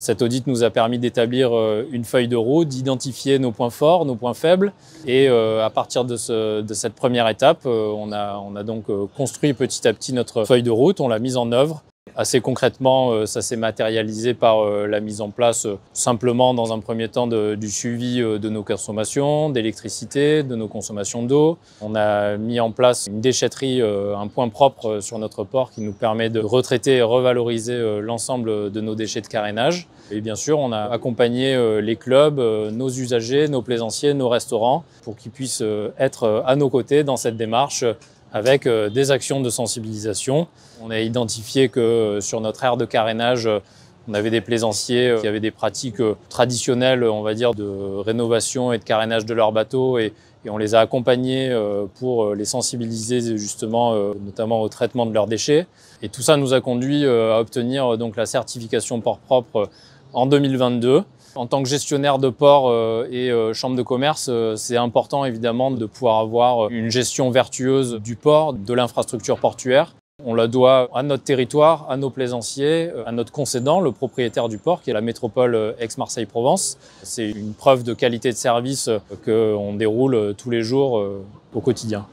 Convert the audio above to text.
Cet audit nous a permis d'établir une feuille de route, d'identifier nos points forts, nos points faibles. Et à partir de cette première étape, on a donc construit petit à petit notre feuille de route, on l'a mise en œuvre. Assez concrètement, ça s'est matérialisé par la mise en place simplement dans un premier temps du suivi de nos consommations, d'électricité, de nos consommations d'eau. On a mis en place une déchetterie, un point propre sur notre port qui nous permet de retraiter et revaloriser l'ensemble de nos déchets de carénage. Et bien sûr, on a accompagné les clubs, nos usagers, nos plaisanciers, nos restaurants pour qu'ils puissent être à nos côtés dans cette démarche avec des actions de sensibilisation. On a identifié que sur notre aire de carénage, on avait des plaisanciers qui avaient des pratiques traditionnelles, on va dire, de rénovation et de carénage de leurs bateaux et on les a accompagnés pour les sensibiliser justement, notamment au traitement de leurs déchets. Et tout ça nous a conduit à obtenir donc la certification port propre en 2022. En tant que gestionnaire de port et chambre de commerce, c'est important évidemment de pouvoir avoir une gestion vertueuse du port, de l'infrastructure portuaire. On la doit à notre territoire, à nos plaisanciers, à notre concédant, le propriétaire du port, qui est la métropole Aix-Marseille-Provence. C'est une preuve de qualité de service qu'on déroule tous les jours au quotidien.